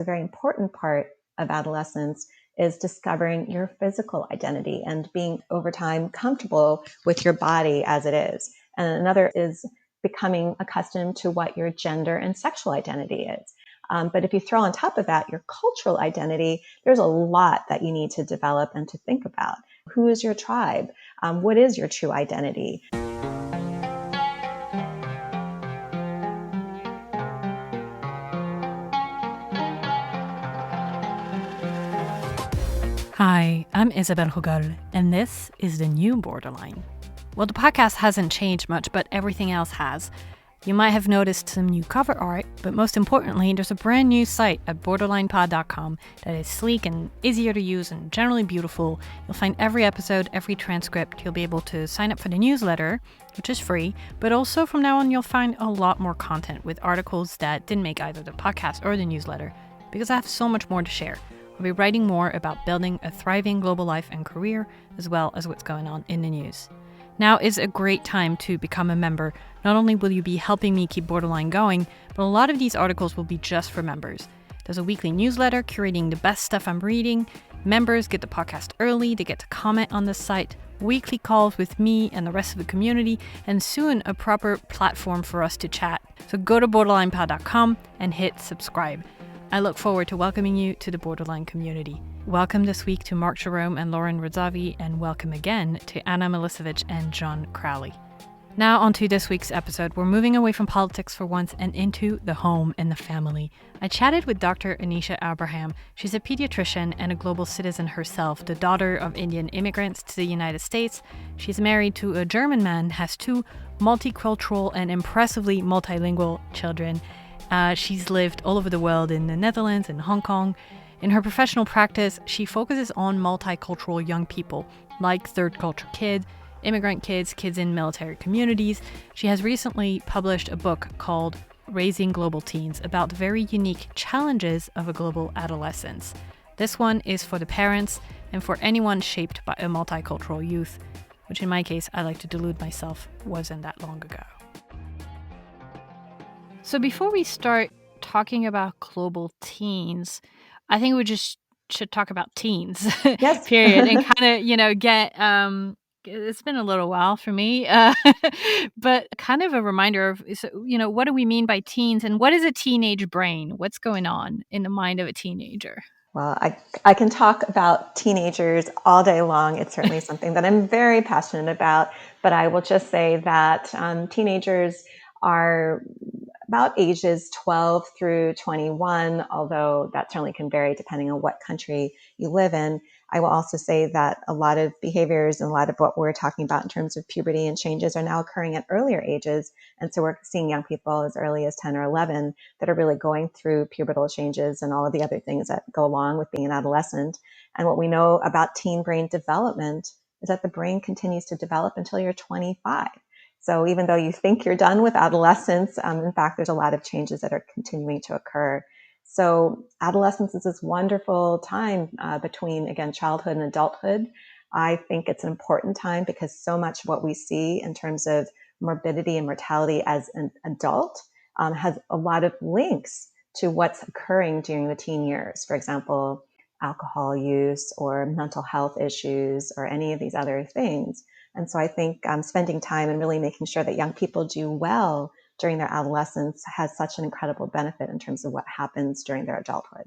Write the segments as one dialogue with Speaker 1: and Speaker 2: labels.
Speaker 1: A very important part of adolescence is discovering your physical identity and being over time comfortable with your body as it is. And another is becoming accustomed to what your gender and sexual identity is. But if you throw on top of that your cultural identity, there's a lot that you need to develop and to think about. Who is your tribe? What is your true identity?
Speaker 2: Hi, I'm Isabel Hugal, and this is the new Borderline. Well, the podcast hasn't changed much, but everything else has. You might have noticed some new cover art, but most importantly, there's a brand new site at borderlinepod.com that is sleek and easier to use and generally beautiful. You'll find every episode, every transcript. You'll be able to sign up for the newsletter, which is free, but also from now on, you'll find a lot more content with articles that didn't make either the podcast or the newsletter, because I have so much more to share. I'll be writing more about building a thriving global life and career, as well as what's going on in the news. Now is a great time to become a member. Not only will you be helping me keep Borderline going, but a lot of these articles will be just for members. There's a weekly newsletter curating the best stuff I'm reading. Members get the podcast early, they get to comment on the site, weekly calls with me and the rest of the community, and soon a proper platform for us to chat. So go to borderlinepod.com and hit subscribe. I look forward to welcoming you to the Borderline community. Welcome this week to Mark Jerome and Lauren Radzavi, and welcome again to Anna Milicevic and John Crowley. Now on to this week's episode. We're moving away from politics for once and into the home and the family. I chatted with Dr. Anisha Abraham. She's a pediatrician and a global citizen herself, the daughter of Indian immigrants to the United States. She's married to a German man, has two multicultural and impressively multilingual children. She's lived all over the world in the Netherlands and Hong Kong. In her professional practice, she focuses on multicultural young people, like third culture kids, immigrant kids, kids in military communities. She has recently published a book called Raising Global Teens about the very unique challenges of a global adolescence. This one is for the parents and for anyone shaped by a multicultural youth, which in my case, I like to delude myself, wasn't that long ago. So before we start talking about global teens, I think we just should talk about teens,
Speaker 1: Yes.
Speaker 2: period, and kind of, get, it's been a little while for me, but kind of a reminder of, what do we mean by teens and what is a teenage brain? What's going on in the mind of a teenager?
Speaker 1: Well, I can talk about teenagers all day long. It's certainly something that I'm very passionate about, but I will just say that teenagers are about ages 12 through 21, although that certainly can vary depending on what country you live in. I will also say that a lot of behaviors and a lot of what we're talking about in terms of puberty and changes are now occurring at earlier ages. And so we're seeing young people as early as 10 or 11 that are really going through pubertal changes and all of the other things that go along with being an adolescent. And what we know about teen brain development is that the brain continues to develop until you're 25. So even though you think you're done with adolescence, in fact, there's a lot of changes that are continuing to occur. So adolescence is this wonderful time between, again, childhood and adulthood. I think it's an important time because so much what we see in terms of morbidity and mortality as an adult has a lot of links to what's occurring during the teen years. For example, alcohol use or mental health issues or any of these other things. And so I think spending time and really making sure that young people do well during their adolescence has such an incredible benefit in terms of what happens during their adulthood.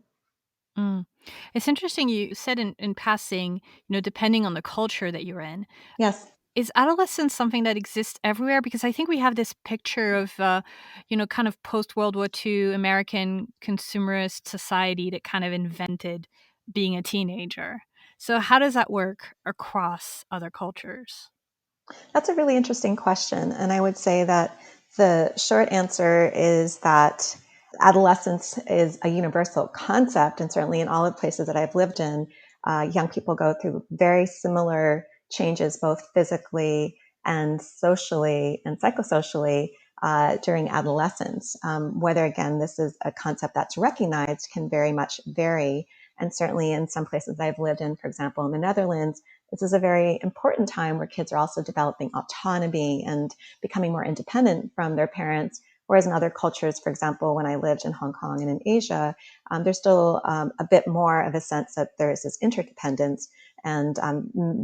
Speaker 2: It's interesting you said in passing, depending on the culture that you're in.
Speaker 1: Yes.
Speaker 2: Is adolescence something that exists everywhere? Because I think we have this picture of, kind of post-World War II American consumerist society that kind of invented being a teenager. So how does that work across other cultures?
Speaker 1: That's a really interesting question. And I would say that the short answer is that adolescence is a universal concept. And certainly in all the places that I've lived in, young people go through very similar changes, both physically and socially and psychosocially during adolescence. Whether, again, this is a concept that's recognized can very much vary. And certainly in some places I've lived in, for example, in the Netherlands, this is a very important time where kids are also developing autonomy and becoming more independent from their parents, Whereas in other cultures, for example, when I lived in Hong Kong and in Asia, there's still a bit more of a sense that there's this interdependence, and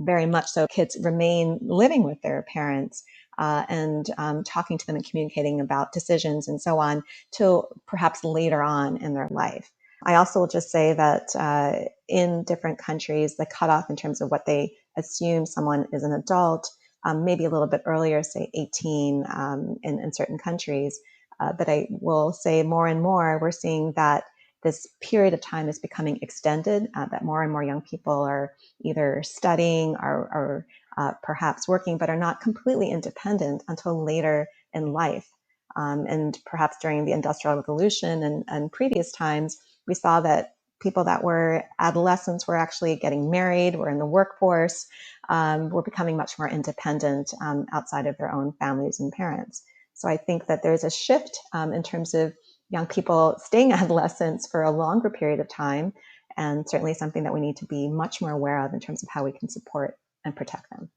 Speaker 1: very much so kids remain living with their parents and talking to them and communicating about decisions and so on till perhaps later on in their life. I also will just say that in different countries, the cutoff in terms of what they assume someone is an adult, maybe a little bit earlier, say 18 in certain countries. But I will say more and more, we're seeing that this period of time is becoming extended, that more and more young people are either studying or perhaps working, but are not completely independent until later in life. And perhaps during the Industrial Revolution and previous times, we saw that people that were adolescents were actually getting married, were in the workforce, were becoming much more independent outside of their own families and parents. So I think that there's a shift in terms of young people staying adolescents for a longer period of time, and certainly something that we need to be much more aware of in terms of how we can support and protect them.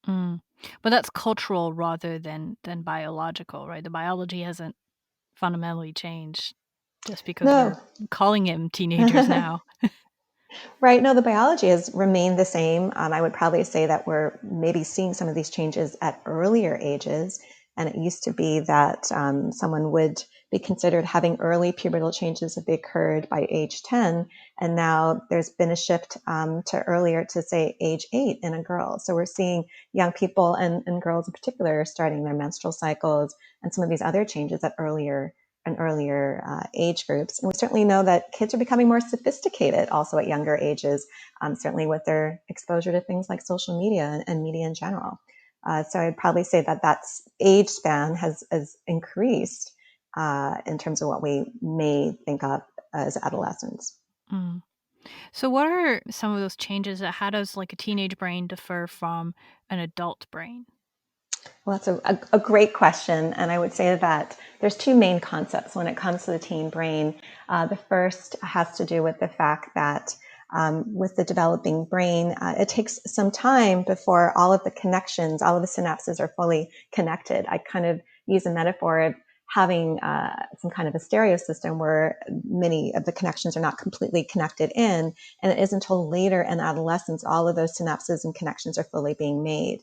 Speaker 2: Mm. But that's cultural rather than biological, right? The biology hasn't fundamentally changed just because
Speaker 1: No.
Speaker 2: we're calling them teenagers now.
Speaker 1: Right. No, the biology has remained the same. I would probably say that we're maybe seeing some of these changes at earlier ages. And it used to be that someone would be considered having early pubertal changes if they occurred by age 10. And now there's been a shift to earlier, to say age 8 in a girl. So we're seeing young people and girls in particular starting their menstrual cycles and some of these other changes at earlier age groups. And we certainly know that kids are becoming more sophisticated also at younger ages, certainly with their exposure to things like social media and media in general. So I'd probably say that that's age span has increased in terms of what we may think of as adolescence.
Speaker 2: Mm. So what are some of those changes? How does like a teenage brain differ from an adult brain?
Speaker 1: Well, that's a great question. And I would say that there's two main concepts when it comes to the teen brain. The first has to do with the fact that with the developing brain, it takes some time before all of the connections, all of the synapses are fully connected. I kind of use a metaphor of having some kind of a stereo system where many of the connections are not completely connected in. And it isn't until later in adolescence, all of those synapses and connections are fully being made.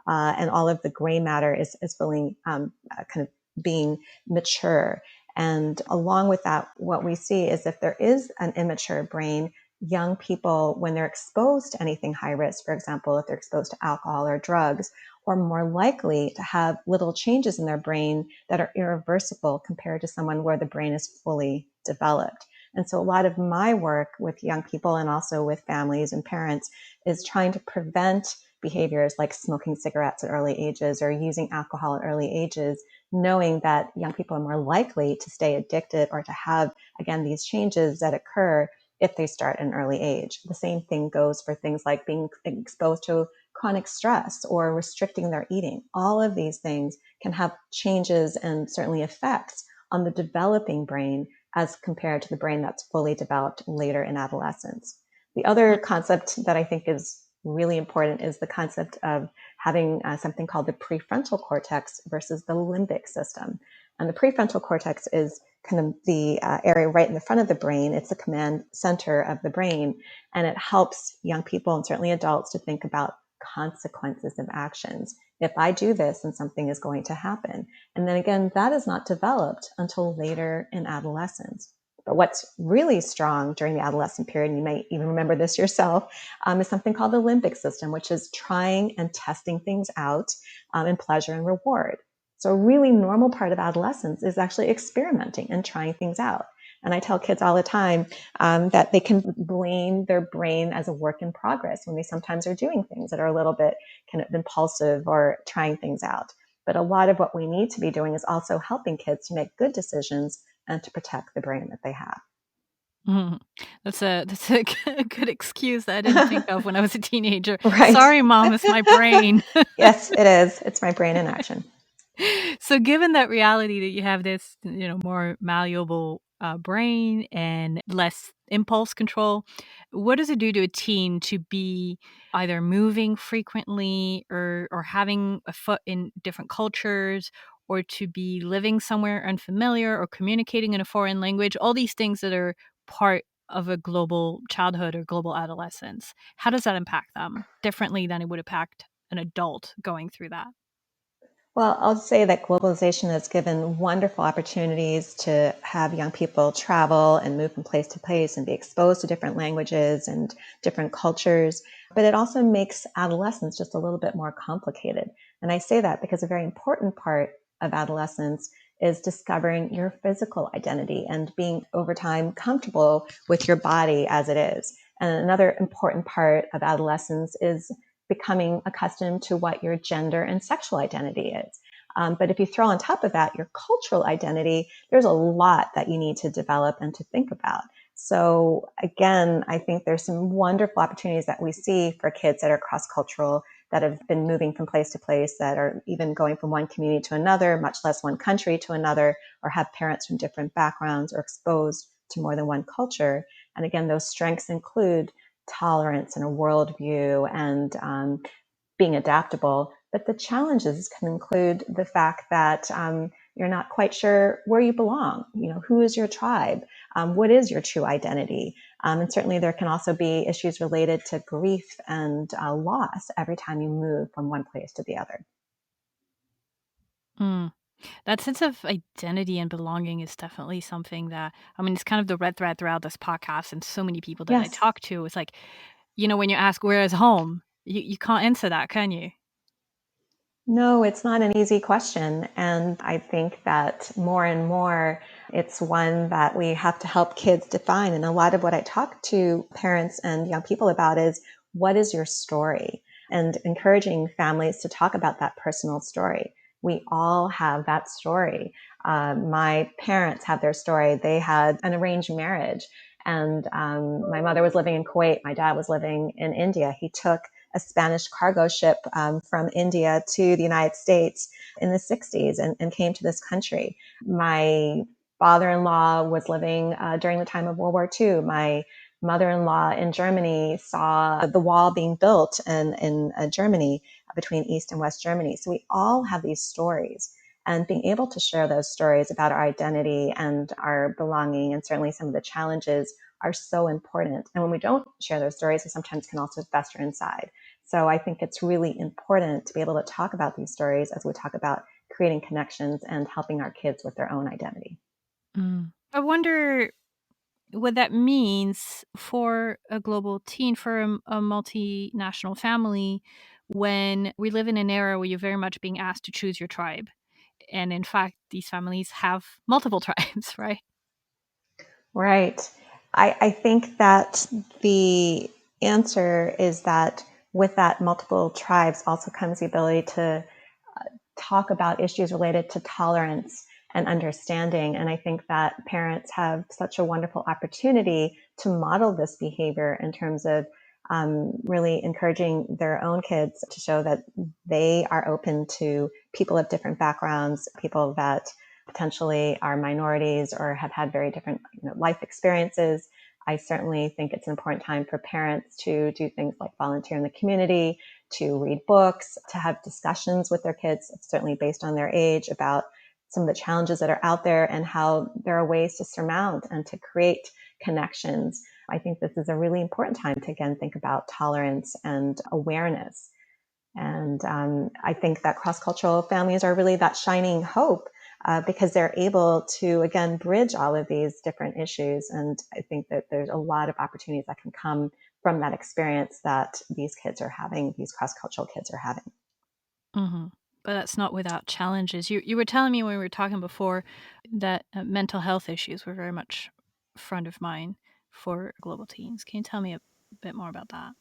Speaker 1: And all of the gray matter is fully kind of being mature. And along with that, what we see is if there is an immature brain, young people, when they're exposed to anything high risk, for example, if they're exposed to alcohol or drugs, are more likely to have little changes in their brain that are irreversible compared to someone where the brain is fully developed. And so a lot of my work with young people and also with families and parents is trying to prevent behaviors like smoking cigarettes at early ages or using alcohol at early ages, knowing that young people are more likely to stay addicted or to have, again, these changes that occur if they start at an early age. The same thing goes for things like being exposed to chronic stress or restricting their eating. All of these things can have changes and certainly effects on the developing brain as compared to the brain that's fully developed later in adolescence. The other concept that I think is really important is the concept of having something called the prefrontal cortex versus the limbic system. And the prefrontal cortex is kind of the area right in the front of the brain. It's the command center of the brain, and it helps young people and certainly adults to think about consequences of actions. If I do this, then something is going to happen. And then again, that is not developed until later in adolescence. But what's really strong during the adolescent period, and you may even remember this yourself, is something called the limbic system, which is trying and testing things out in pleasure and reward. So a really normal part of adolescence is actually experimenting and trying things out. And I tell kids all the time that they can blame their brain as a work in progress when they sometimes are doing things that are a little bit kind of impulsive or trying things out. But a lot of what we need to be doing is also helping kids to make good decisions and to protect the brain that they have.
Speaker 2: Mm. That's a good excuse that I didn't think of when I was a teenager.
Speaker 1: Right.
Speaker 2: Sorry, Mom, it's my brain.
Speaker 1: Yes, it is. It's my brain in action.
Speaker 2: So given that reality that you have this, more malleable brain and less impulse control, what does it do to a teen to be either moving frequently or having a foot in different cultures or to be living somewhere unfamiliar or communicating in a foreign language, all these things that are part of a global childhood or global adolescence. How does that impact them differently than it would impact an adult going through that?
Speaker 1: Well, I'll say that globalization has given wonderful opportunities to have young people travel and move from place to place and be exposed to different languages and different cultures. But it also makes adolescence just a little bit more complicated. And I say that because a very important part of adolescence is discovering your physical identity and being over time comfortable with your body as it is. And another important part of adolescence is becoming accustomed to what your gender and sexual identity is. But if you throw on top of that your cultural identity, there's a lot that you need to develop and to think about. So again, I think there's some wonderful opportunities that we see for kids that are cross-cultural, that have been moving from place to place, that are even going from one community to another, much less one country to another, or have parents from different backgrounds or exposed to more than one culture. And again, those strengths include tolerance and a worldview and being adaptable. But the challenges can include the fact that you're not quite sure where you belong. You know, who is your tribe? What is your true identity? And certainly there can also be issues related to grief and loss every time you move from one place to the other.
Speaker 2: Mm. That sense of identity and belonging is definitely something that, I mean, it's kind of the red thread throughout this podcast. And so many people that I
Speaker 1: Yes.
Speaker 2: talk to, it's like, when you ask where is home, you can't answer that, can you?
Speaker 1: No, it's not an easy question. And I think that more and more, it's one that we have to help kids define. And a lot of what I talk to parents and young people about is, what is your story? And encouraging families to talk about that personal story. We all have that story. My parents have their story. They had an arranged marriage. And my mother was living in Kuwait. My dad was living in India. He took a Spanish cargo ship from India to the United States in the 60s and came to this country. My father-in-law was living during the time of World War II. My mother-in-law in Germany saw the wall being built in Germany between East and West Germany. So we all have these stories. And being able to share those stories about our identity and our belonging, and certainly some of the challenges, are so important. And when we don't share those stories, they sometimes can also fester inside. So I think it's really important to be able to talk about these stories as we talk about creating connections and helping our kids with their own identity.
Speaker 2: I wonder what that means for a global teen, for a multinational family, when we live in an era where you're very much being asked to choose your tribe. And in fact, these families have multiple tribes, right?
Speaker 1: Right. I think that the answer is that with that multiple tribes also comes the ability to talk about issues related to tolerance and understanding. And I think that parents have such a wonderful opportunity to model this behavior in terms of really encouraging their own kids to show that they are open to people of different backgrounds, people that potentially are minorities or have had very different life experiences. I certainly think it's an important time for parents to do things like volunteer in the community, to read books, to have discussions with their kids, certainly based on their age, about some of the challenges that are out there and how there are ways to surmount and to create connections. I think this is a really important time to, again, think about tolerance and awareness. And I think that cross-cultural families are really that shining hope because they're able to, again, bridge all of these different issues. And I think that there's a lot of opportunities that can come from that experience that these kids are having, these cross-cultural kids are having.
Speaker 2: Hmm. But that's not without challenges. You were telling me when we were talking before that mental health issues were very much front of mind for global teens. Can you tell me a bit more about that?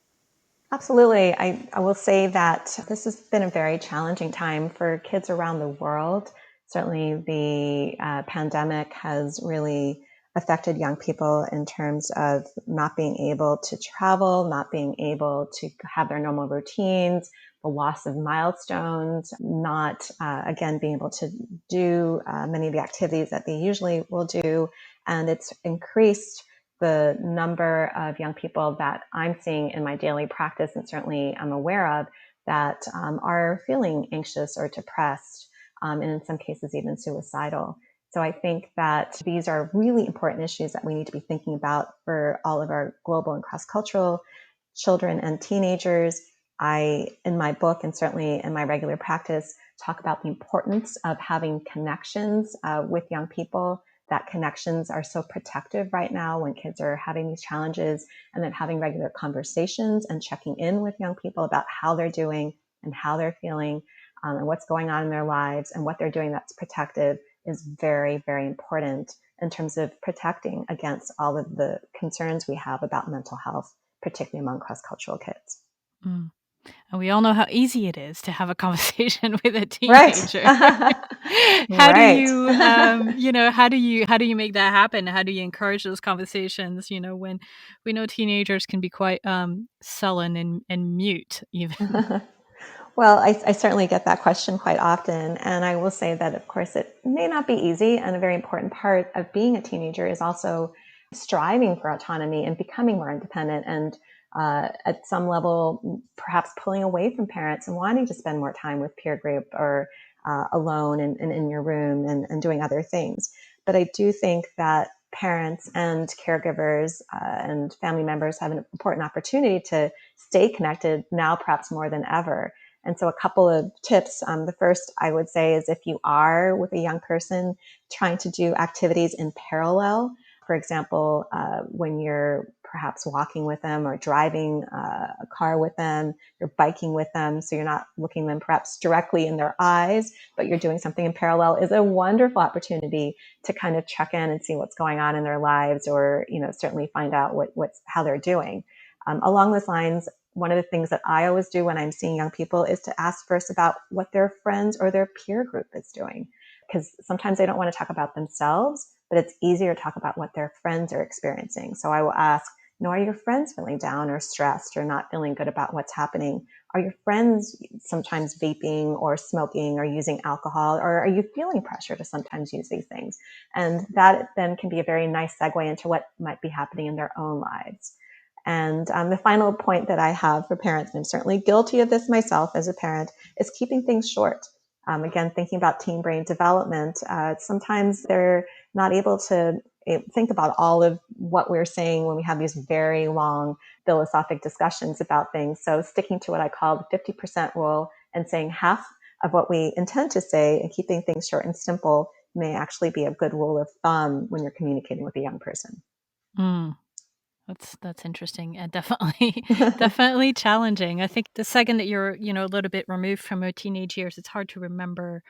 Speaker 1: Absolutely. I will say that this has been a very challenging time for kids around the world. Certainly, the pandemic has really affected young people in terms of not being able to travel, not being able to have their normal routines, the loss of milestones, not, again, being able to do many of the activities that they usually will do. And it's increased the number of young people that I'm seeing in my daily practice, and certainly I'm aware of, that are feeling anxious or depressed. and in some cases even suicidal. So I think that these are really important issues that we need to be thinking about for all of our global and cross-cultural children and teenagers. I, in my book and certainly in my regular practice, talk about the importance of having connections with young people, that connections are so protective right now when kids are having these challenges, and then having regular conversations and checking in with young people about how they're doing and how they're feeling, and what's going on in their lives and what they're doing that's protective is very, very important in terms of protecting against all of the concerns we have about mental health, particularly among cross-cultural kids.
Speaker 2: Mm. And we all know how easy it is to have a conversation with a
Speaker 1: Right.
Speaker 2: teenager. How do
Speaker 1: Right.
Speaker 2: you, how do you make that happen? How do you encourage those conversations? You know, when we know teenagers can be quite sullen and mute, even.
Speaker 1: Well, I certainly get that question quite often. And I will say that, of course, it may not be easy. And a very important part of being a teenager is also striving for autonomy and becoming more independent. And at some level, perhaps pulling away from parents and wanting to spend more time with peer group or alone and in your room and doing other things. But I do think that parents and caregivers and family members have an important opportunity to stay connected now, perhaps more than ever. And so a couple of tips. The first I would say is if you are with a young person trying to do activities in parallel, for example, when you're perhaps walking with them or driving a car with them, you're biking with them, so you're not looking them perhaps directly in their eyes, but you're doing something in parallel, is a wonderful opportunity to kind of check in and see what's going on in their lives, or certainly find out how they're doing. Along those lines, one of the things that I always do when I'm seeing young people is to ask first about what their friends or their peer group is doing. Because sometimes they don't want to talk about themselves, but it's easier to talk about what their friends are experiencing. So I will ask, are your friends feeling down or stressed or not feeling good about what's happening? Are your friends sometimes vaping or smoking or using alcohol? Or are you feeling pressure to sometimes use these things? And that then can be a very nice segue into what might be happening in their own lives. And the final point that I have for parents, and I'm certainly guilty of this myself as a parent, is keeping things short. Again, thinking about teen brain development, sometimes they're not able to think about all of what we're saying when we have these very long philosophic discussions about things. So sticking to what I call the 50% rule and saying half of what we intend to say and keeping things short and simple may actually be a good rule of thumb when you're communicating with a young person.
Speaker 2: Mm. That's interesting and definitely definitely challenging. I think the second that you're, a little bit removed from your teenage years, it's hard to remember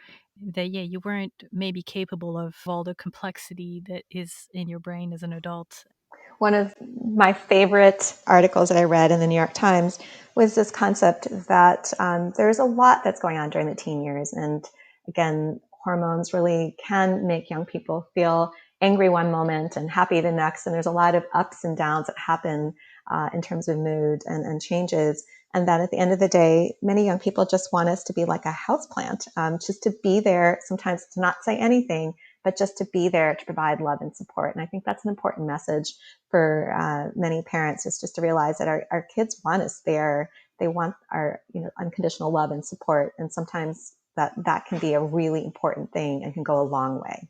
Speaker 2: that you weren't maybe capable of all the complexity that is in your brain as an adult.
Speaker 1: One of my favorite articles that I read in the New York Times was this concept that there's a lot that's going on during the teen years. And again, hormones really can make young people feel angry one moment and happy the next. And there's a lot of ups and downs that happen in terms of mood and changes. And that at the end of the day, many young people just want us to be like a houseplant, just to be there, sometimes to not say anything, but just to be there to provide love and support. And I think that's an important message for many parents, is just to realize that our kids want us there. They want our unconditional love and support. And sometimes that can be a really important thing and can go a long way.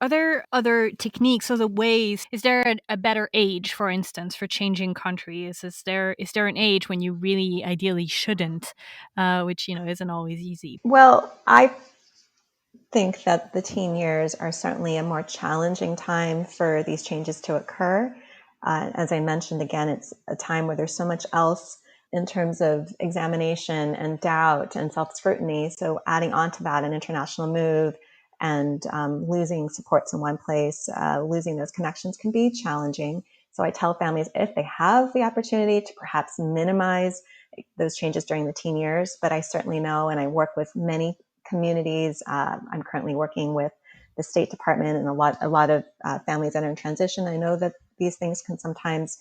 Speaker 2: Are there other techniques, other ways? Is there a better age, for instance, for changing countries? Is there an age when you really ideally shouldn't, which isn't always easy?
Speaker 1: Well, I think that the teen years are certainly a more challenging time for these changes to occur. As I mentioned, again, it's a time where there's so much else in terms of examination and doubt and self-scrutiny. So adding on to that an international move and losing supports in one place, losing those connections can be challenging. So I tell families, if they have the opportunity, to perhaps minimize those changes during the teen years. But I certainly know, and I work with many communities. I'm currently working with the State Department and a lot of families that are in transition. I know that these things can sometimes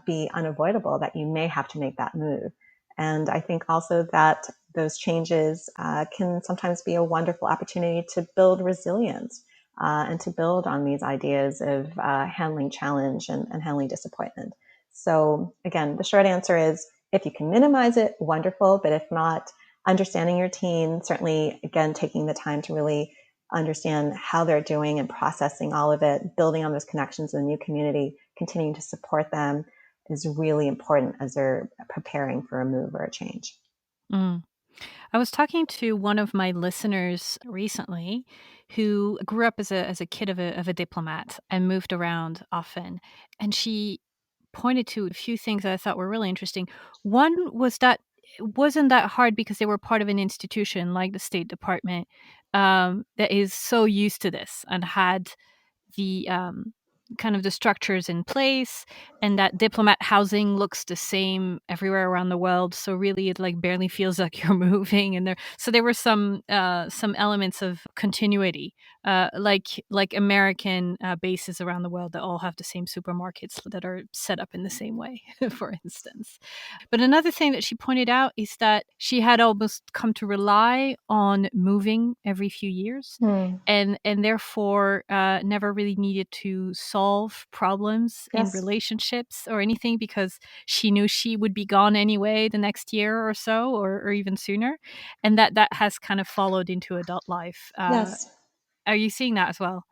Speaker 1: be unavoidable, that you may have to make that move. And I think also that those changes can sometimes be a wonderful opportunity to build resilience and to build on these ideas of handling challenge and handling disappointment. So again, the short answer is, if you can minimize it, wonderful. But if not, understanding your teen, certainly, again, taking the time to really understand how they're doing and processing all of it, building on those connections in the new community, continuing to support them is really important as they're preparing for a move or a change.
Speaker 2: Mm. I was talking to one of my listeners recently who grew up as a kid of a diplomat and moved around often. And she pointed to a few things that I thought were really interesting. One was that it wasn't that hard because they were part of an institution like the State Department that is so used to this and had the kind of the structures in place, and that diplomat housing looks the same everywhere around the world, so really it like barely feels like you're moving. And there were some elements of continuity, like American bases around the world that all have the same supermarkets that are set up in the same way, for instance. But another thing that she pointed out is that she had almost come to rely on moving every few years,
Speaker 1: Hmm.
Speaker 2: and therefore never really needed to solve problems in
Speaker 1: Yes.
Speaker 2: relationships or anything, because she knew she would be gone anyway the next year or so, or even sooner, and that has kind of followed into adult life.
Speaker 1: Yes.
Speaker 2: Are you seeing that as well?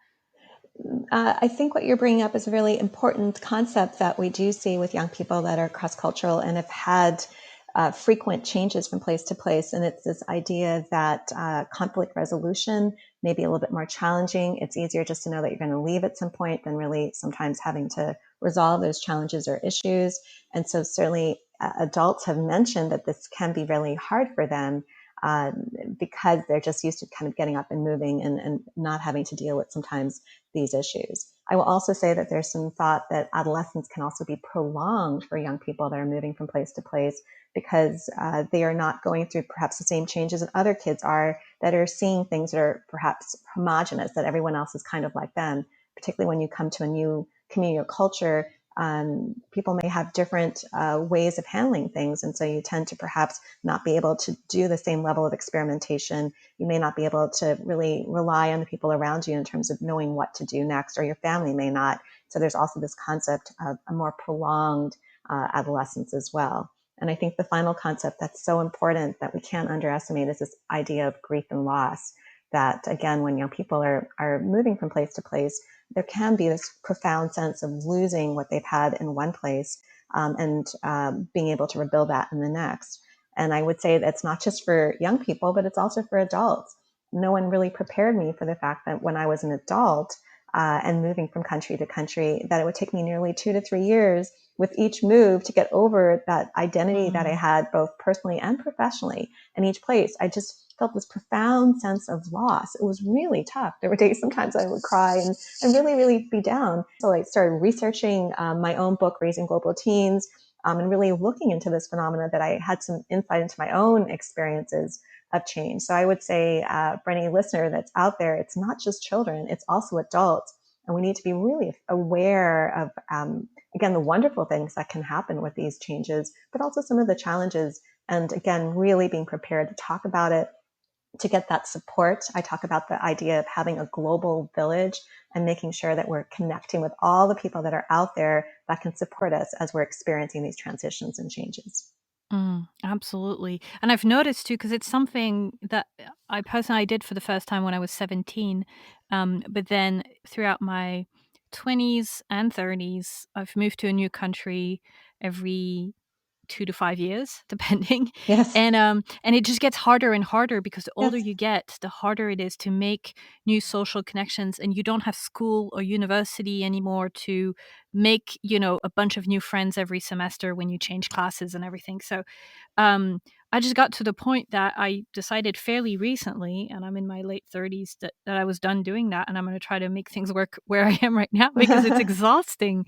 Speaker 1: I think what you're bringing up is a really important concept that we do see with young people that are cross-cultural and have had frequent changes from place to place. And it's this idea that conflict resolution may be a little bit more challenging. It's easier just to know that you're going to leave at some point than really sometimes having to resolve those challenges or issues. And so certainly adults have mentioned that this can be really hard for them, uh, because they're just used to kind of getting up and moving and not having to deal with sometimes these issues. I will also say that there's some thought that adolescence can also be prolonged for young people that are moving from place to place, because they are not going through perhaps the same changes that other kids are, that are seeing things that are perhaps homogenous, that everyone else is kind of like them. Particularly when you come to a new community or culture, people may have different ways of handling things. And so you tend to perhaps not be able to do the same level of experimentation. You may not be able to really rely on the people around you in terms of knowing what to do next, or your family may not. So there's also this concept of a more prolonged adolescence as well. And I think the final concept that's so important that we can't underestimate is this idea of grief and loss. That again, when young people are moving from place to place, there can be this profound sense of losing what they've had in one place, and being able to rebuild that in the next. And I would say that's not just for young people, but it's also for adults. No one really prepared me for the fact that when I was an adult and moving from country to country, that it would take me nearly 2 to 3 years with each move to get over that identity that I had both personally and professionally in each place. I just felt this profound sense of loss. It was really tough. There were days sometimes I would cry and really, really be down. So I started researching my own book, Raising Global Teens, and really looking into this phenomena, that I had some insight into my own experiences of change. So I would say for any listener that's out there, it's not just children, it's also adults. And we need to be really aware of, again, the wonderful things that can happen with these changes, but also some of the challenges. And again, really being prepared to talk about it, to get that support. I talk about the idea of having a global village and making sure that we're connecting with all the people that are out there that can support us as we're experiencing these transitions and changes.
Speaker 2: Absolutely. And I've noticed too, because it's something that I personally did for the first time when I was 17. But then throughout my 20s and 30s, I've moved to a new country every 2 to 5 years, depending.
Speaker 1: Yes.
Speaker 2: And it just gets harder and harder, because the older
Speaker 1: Yes.
Speaker 2: you get, the harder it is to make new social connections, and you don't have school or university anymore to make, a bunch of new friends every semester when you change classes and everything. So um, I just got to the point that I decided fairly recently, and I'm in my late 30s, that I was done doing that, and I'm going to try to make things work where I am right now, because it's exhausting,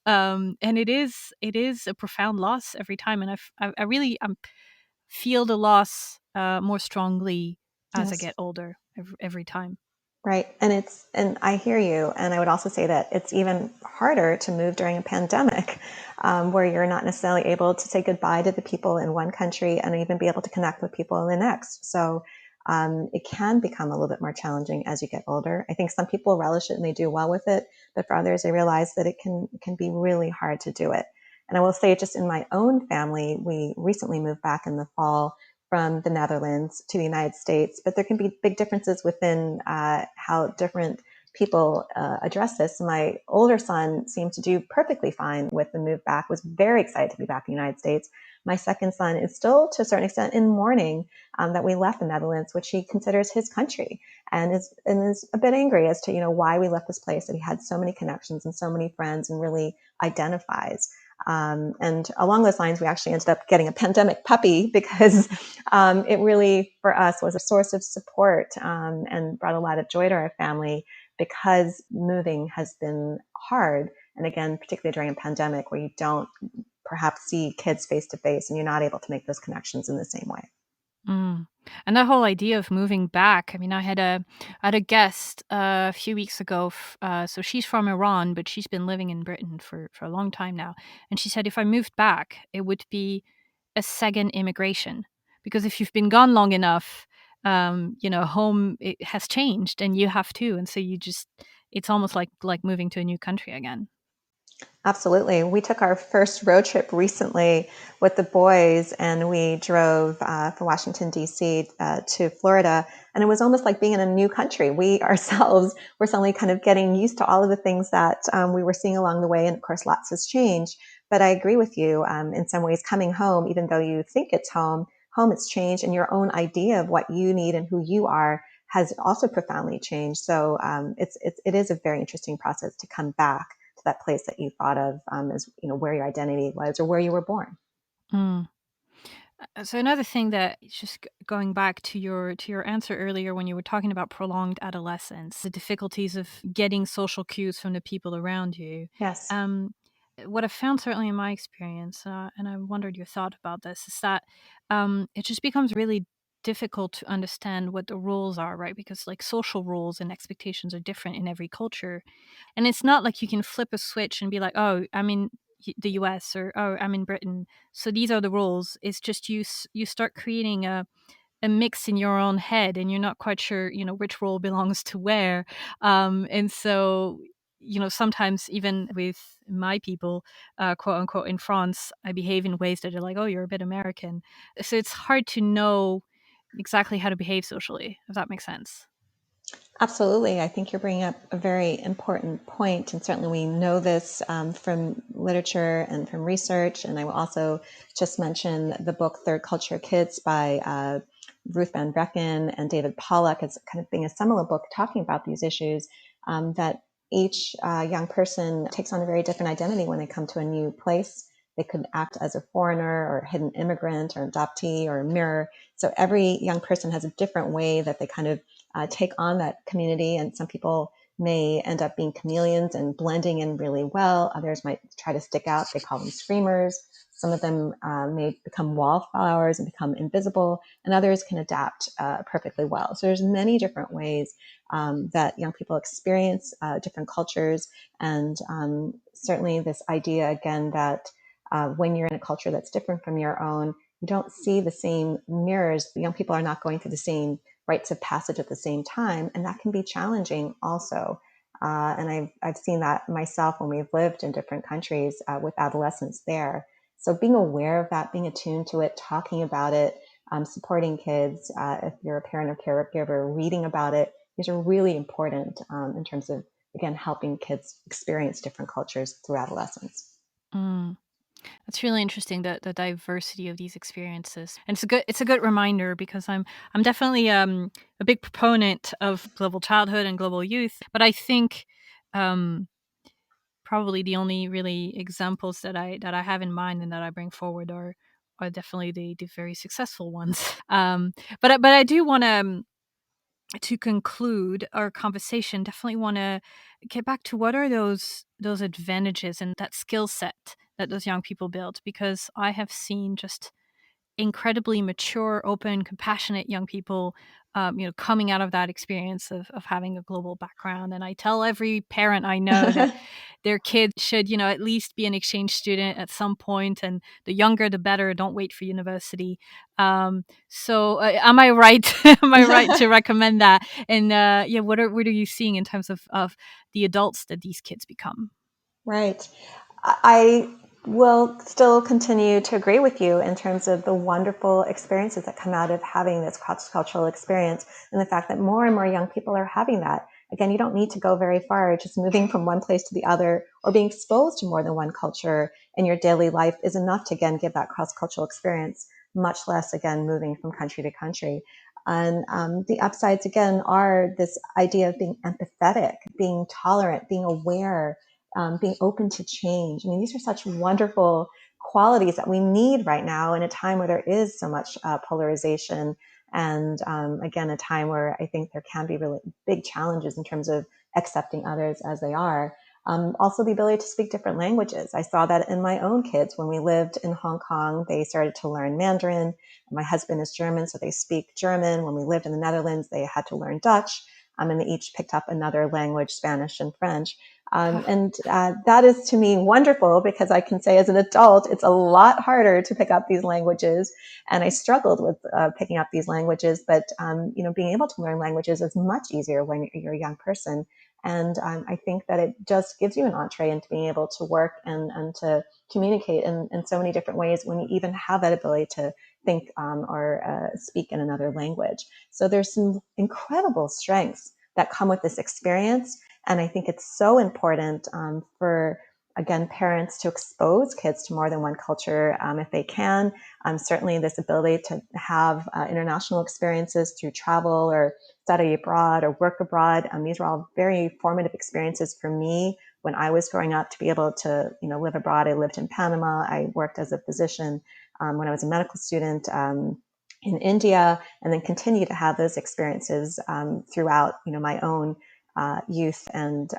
Speaker 2: and it is a profound loss every time, and I really feel the loss more strongly as I
Speaker 1: Yes.
Speaker 2: get older every time.
Speaker 1: Right. And I hear you. And I would also say that it's even harder to move during a pandemic, where you're not necessarily able to say goodbye to the people in one country and even be able to connect with people in the next. So it can become a little bit more challenging as you get older. I think some people relish it and they do well with it, but for others, they realize that it can be really hard to do it. And I will say, just in my own family, we recently moved back in the fall. from the Netherlands to the United States, but there can be big differences within how different people address this. My older son seemed to do perfectly fine with the move back, was very excited to be back in the United States. My second son is still, to a certain extent, in mourning that we left the Netherlands, which he considers his country, and is a bit angry as to why we left this place that he had so many connections and so many friends and really identifies. And along those lines, we actually ended up getting a pandemic puppy because it really, for us, was a source of support and brought a lot of joy to our family, because moving has been hard. And again, particularly during a pandemic where you don't perhaps see kids face to face and you're not able to make those connections in the same way.
Speaker 2: Mm. And that whole idea of moving back. I mean, I had a guest a few weeks ago. So she's from Iran, but she's been living in Britain for a long time now. And she said if I moved back, it would be a second immigration, because if you've been gone long enough, home it has changed, and you have too. And so it's almost like moving to a new country again.
Speaker 1: Absolutely. We took our first road trip recently with the boys, and we drove from Washington, D.C. To Florida. And it was almost like being in a new country. We ourselves were suddenly kind of getting used to all of the things that we were seeing along the way. And of course, lots has changed. But I agree with you. In some ways, coming home, even though you think it's home, home has changed, and your own idea of what you need and who you are has also profoundly changed. So it is a very interesting process to come back to that place that you thought of as where your identity was or where you were born.
Speaker 2: Mm. So another thing that just going back to your answer earlier when you were talking about prolonged adolescence, the difficulties of getting social cues from the people around you.
Speaker 1: Yes.
Speaker 2: Um, what I found certainly in my experience, and I wondered your thought about this, is that it just becomes really difficult to understand what the rules are, right? Because like social rules and expectations are different in every culture, and it's not like you can flip a switch and be like, oh, I'm in the US, or oh, I'm in Britain, so these are the rules. It's just you start creating a mix in your own head, and you're not quite sure which role belongs to where. And so sometimes even with my people, quote unquote, in France, I behave in ways that are like, oh, you're a bit American. So it's hard to know exactly how to behave socially, if that makes sense.
Speaker 1: Absolutely. I think you're bringing up a very important point, and certainly we know this from literature and from research. And I will also just mention the book Third Culture Kids by Ruth Van Brecken and David Pollack as kind of being a seminal book talking about these issues, that each young person takes on a very different identity when they come to a new place. They could act as a foreigner or a hidden immigrant or adoptee or a mirror. So every young person has a different way that they kind of take on that community. And some people may end up being chameleons and blending in really well. Others might try to stick out. They call them screamers. Some of them may become wallflowers and become invisible, and others can adapt perfectly well. So there's many different ways that young people experience different cultures. And certainly this idea, again, that when you're in a culture that's different from your own, you don't see the same mirrors. The young people are not going through the same rites of passage at the same time, and that can be challenging also. And I've seen that myself when we've lived in different countries with adolescents there. So being aware of that, being attuned to it, talking about it, supporting kids, if you're a parent or caregiver, reading about it, these are really important in terms of, again, helping kids experience different cultures through adolescence.
Speaker 2: Mm. That's really interesting, the diversity of these experiences, and it's a good reminder, because I'm definitely a big proponent of global childhood and global youth, but I think um, probably the only really examples that I have in mind and that I bring forward are definitely the very successful ones. But I do want to conclude our conversation, definitely want to get back to what are those advantages and that skill set that those young people build, because I have seen just incredibly mature, open, compassionate young people, coming out of that experience of having a global background. And I tell every parent I know that their kid should, at least be an exchange student at some point, and the younger the better. Don't wait for university. So am I right? Am I right to recommend that? And yeah, what are you seeing in terms of the adults that these kids become?
Speaker 1: Right. I will still continue to agree with you in terms of the wonderful experiences that come out of having this cross-cultural experience, and the fact that more and more young people are having that. Again, you don't need to go very far. Just moving from one place to the other or being exposed to more than one culture in your daily life is enough to, again, give that cross-cultural experience, much less, again, moving from country to country. And the upsides, again, are this idea of being empathetic, being tolerant, being aware, being open to change. I mean, these are such wonderful qualities that we need right now in a time where there is so much polarization. And again, a time where I think there can be really big challenges in terms of accepting others as they are. Also, the ability to speak different languages. I saw that in my own kids. When we lived in Hong Kong, they started to learn Mandarin. My husband is German, so they speak German. When we lived in the Netherlands, they had to learn Dutch, and they each picked up another language, Spanish and French. And that is, to me, wonderful, because I can say as an adult, it's a lot harder to pick up these languages. And I struggled with picking up these languages, but being able to learn languages is much easier when you're a young person. And I think that it just gives you an entree into being able to work and to communicate in so many different ways when you even have that ability to think or speak in another language. So there's some incredible strengths that come with this experience. And I think it's so important for, again, parents to expose kids to more than one culture if they can. Certainly this ability to have international experiences through travel or study abroad or work abroad. These are all very formative experiences for me when I was growing up to be able to, live abroad. I lived in Panama. I worked as a physician when I was a medical student in India, and then continue to have those experiences throughout, my own youth and,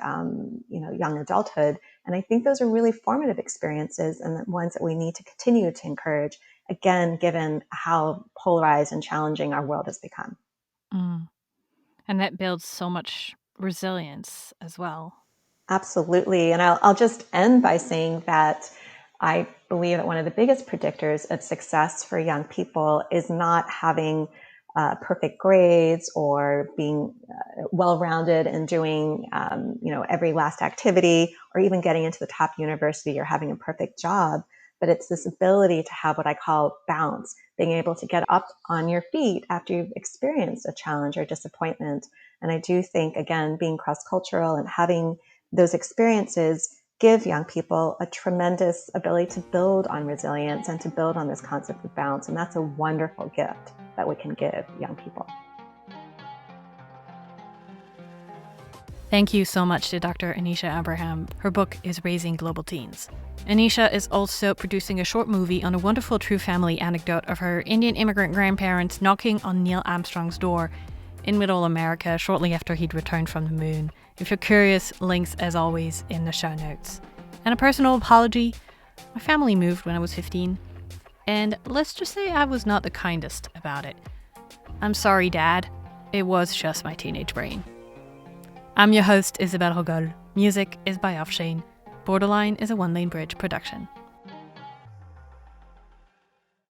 Speaker 1: young adulthood. And I think those are really formative experiences and the ones that we need to continue to encourage, again, given how polarized and challenging our world has become.
Speaker 2: Mm. And that builds so much resilience as well.
Speaker 1: Absolutely. And I'll just end by saying that I believe that one of the biggest predictors of success for young people is not having perfect grades or being well-rounded and doing, every last activity, or even getting into the top university or having a perfect job. But it's this ability to have what I call bounce, being able to get up on your feet after you've experienced a challenge or disappointment. And I do think, again, being cross-cultural and having those experiences give young people a tremendous ability to build on resilience and to build on this concept of balance. And that's a wonderful gift that we can give young people.
Speaker 2: Thank you so much to Dr. Anisha Abraham. Her book is Raising Global Teens. Anisha is also producing a short movie on a wonderful true family anecdote of her Indian immigrant grandparents knocking on Neil Armstrong's door in Middle America shortly after he'd returned from the moon. If you're curious, links as always in the show notes. And a personal apology, my family moved when I was 15, and let's just say I was not the kindest about it. I'm sorry, Dad. It was just my teenage brain. I'm your host, Isabelle Hogol. Music is by Offshane. Borderline is a One Lane Bridge production.